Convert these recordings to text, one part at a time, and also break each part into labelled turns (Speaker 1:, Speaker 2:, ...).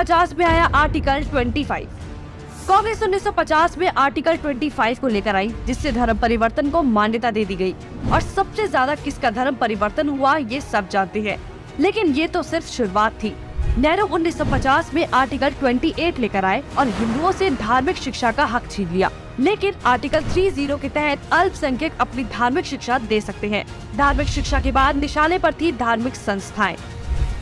Speaker 1: 1950 में आया आर्टिकल 25। कांग्रेस 1950 में आर्टिकल 25 को लेकर आई, जिससे धर्म परिवर्तन को मान्यता दे दी गई। और सबसे ज्यादा किसका धर्म परिवर्तन हुआ ये सब जानते हैं, लेकिन ये तो सिर्फ शुरुआत थी। नेहरू 1950 में आर्टिकल 28 लेकर आए और हिंदुओं से धार्मिक शिक्षा का हक छीन लिया। लेकिन आर्टिकल 30 के तहत अल्पसंख्यक अपनी धार्मिक शिक्षा दे सकते हैं। धार्मिक शिक्षा के बाद निशाने पर थी धार्मिक संस्थाएं।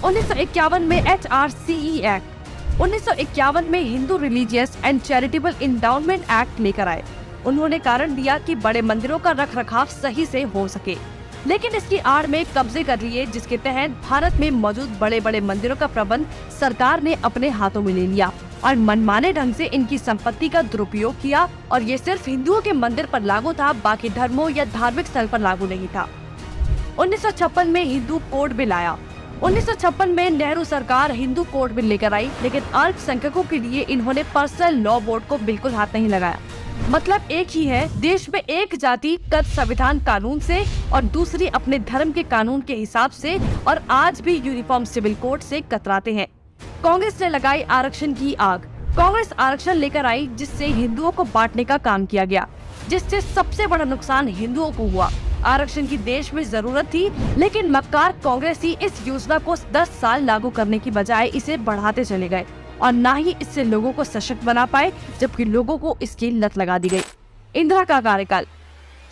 Speaker 1: 1951 में HRCE एक्ट, 1951 में Hindu religious and charitable endowment act लेकर आए। उन्होंने कारण दिया कि बड़े मंदिरों का रखरखाव सही से हो सके, लेकिन इसकी आड़ में कब्जे कर लिए, जिसके तहत भारत में मौजूद बड़े बड़े मंदिरों का प्रबंध सरकार ने अपने हाथों में ले लिया और मनमाने ढंग से इनकी संपत्ति का दुरुपयोग किया। और ये सिर्फ हिंदुओं के मंदिर पर लागू था, बाकी धर्मों या धार्मिक स्थल पर लागू नहीं था। 1956 में हिंदू कोड बिल आया। 1956 में नेहरू सरकार हिंदू कोड बिल लेकर आई, लेकिन अल्पसंख्यकों के लिए इन्होंने पर्सनल लॉ बोर्ड को बिल्कुल हाथ नहीं लगाया। मतलब एक ही है, देश में एक जाति कद संविधान कानून से और दूसरी अपने धर्म के कानून के हिसाब से, और आज भी यूनिफॉर्म सिविल कोड से कतराते हैं। कांग्रेस ने लगाई आरक्षण की आग। कांग्रेस आरक्षण लेकर आई, जिससे हिंदुओं को बांटने का काम किया गया, जिससे सबसे बड़ा नुकसान हिंदुओं को हुआ। आरक्षण की देश में जरूरत थी, लेकिन मक्कार कांग्रेसी इस योजना को 10 साल लागू करने की बजाय इसे बढ़ाते चले गए और न ही इससे लोगों को सशक्त बना पाए, जबकि लोगों को इसकी लत लगा दी गई। इंदिरा का कार्यकाल।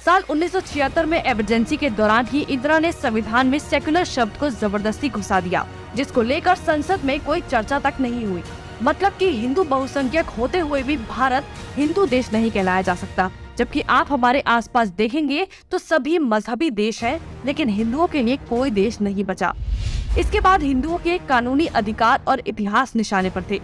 Speaker 1: साल 1976 में इमरजेंसी के दौरान ही इंदिरा ने संविधान में सेक्युलर शब्द को जबरदस्ती घुसा दिया, जिसको लेकर संसद में कोई चर्चा तक नहीं हुई। मतलब कि हिंदू बहुसंख्यक होते हुए भी भारत हिंदू देश नहीं कहलाया जा सकता, जबकि आप हमारे आसपास देखेंगे तो सभी मजहबी देश हैं, लेकिन हिंदुओं के लिए कोई देश नहीं बचा। इसके बाद हिंदुओं के कानूनी अधिकार और इतिहास निशाने पर थे।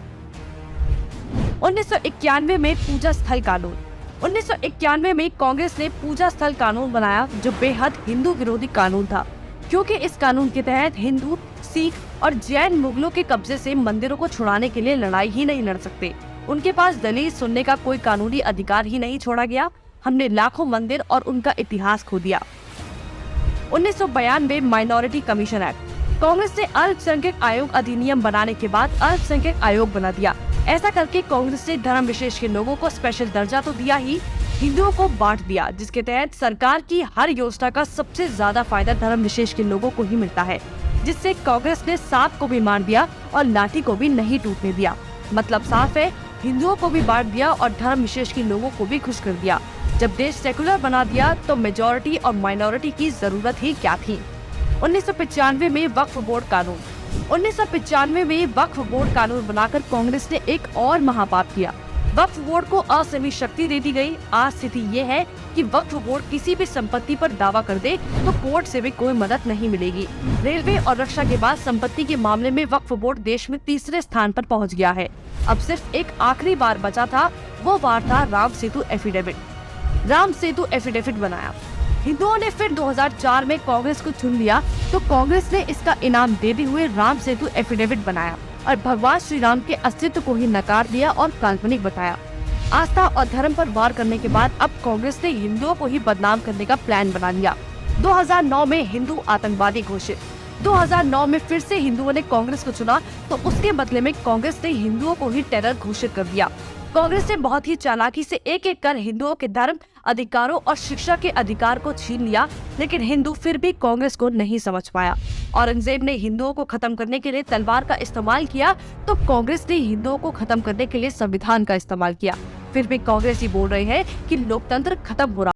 Speaker 1: 1991 में पूजा स्थल कानून। 1991 में कांग्रेस ने पूजा स्थल कानून बनाया, जो बेहद हिंदू विरोधी कानून था, क्योंकि इस कानून के तहत हिंदू, सिख और जैन मुगलों के कब्जे से मंदिरों को छुड़ाने के लिए लड़ाई ही नहीं लड़ सकते। उनके पास दलील सुनने का कोई कानूनी अधिकार ही नहीं छोड़ा गया। हमने लाखों मंदिर और उनका इतिहास खो दिया। 1992 माइनॉरिटी कमीशन एक्ट। कांग्रेस ने अल्पसंख्यक आयोग अधिनियम बनाने के बाद अल्पसंख्यक आयोग बना दिया। ऐसा करके कांग्रेस ने धर्म विशेष के लोगों को स्पेशल दर्जा तो दिया ही, हिंदुओं को बांट दिया, जिसके तहत सरकार की हर योजना का सबसे ज्यादा फायदा धर्म विशेष के लोगों को ही मिलता है, जिससे कांग्रेस ने सांप को भी मार दिया और लाठी को भी नहीं टूटने दिया। मतलब साफ है, हिंदुओं को भी बांट दिया और धर्म विशेष के लोगों को भी खुश कर दिया। जब देश सेकुलर बना दिया तो मेजॉरिटी और माइनॉरिटी की जरूरत ही क्या थी। 1995 में वक्फ बोर्ड कानून। 1995 में वक्फ बोर्ड कानून बनाकर कांग्रेस ने एक और महापाप किया। वक्फ बोर्ड को असीमित शक्ति दे दी गई। आज स्थिति ये है कि वक्फ बोर्ड किसी भी संपत्ति पर दावा कर दे तो कोर्ट से भी कोई मदद नहीं मिलेगी। रेलवे और रक्षा के बाद संपत्ति के मामले में वक्फ बोर्ड देश में तीसरे स्थान पर पहुंच गया है। अब सिर्फ एक आखिरी बार बचा था, वो बार था राम सेतु एफिडेविट। राम सेतु एफिडेविट बनाया। हिंदुओं ने फिर 2004 में कांग्रेस को चुन लिया, तो कांग्रेस ने इसका इनाम देते हुए राम सेतु एफिडेविट बनाया और भगवान श्री राम के अस्तित्व को ही नकार दिया और काल्पनिक बताया। आस्था और धर्म पर वार करने के बाद अब कांग्रेस ने हिंदुओं को ही बदनाम करने का प्लान बना लिया। 2009 में हिंदू आतंकवादी घोषित। 2009 में फिर से हिंदुओं ने कांग्रेस को चुना, तो उसके बदले में कांग्रेस ने हिंदुओं को ही टेरर घोषित कर दिया। कांग्रेस ने बहुत ही चालाकी से एक एक कर हिंदुओं के धर्म, अधिकारों और शिक्षा के अधिकार को छीन लिया, लेकिन हिंदू फिर भी कांग्रेस को नहीं समझ पाया। औरंगजेब ने हिंदुओं को खत्म करने के लिए तलवार का इस्तेमाल किया, तो कांग्रेस ने हिंदुओं को खत्म करने के लिए संविधान का इस्तेमाल किया। फिर भी कांग्रेस ही बोल रहे हैं कि लोकतंत्र खत्म हो रहा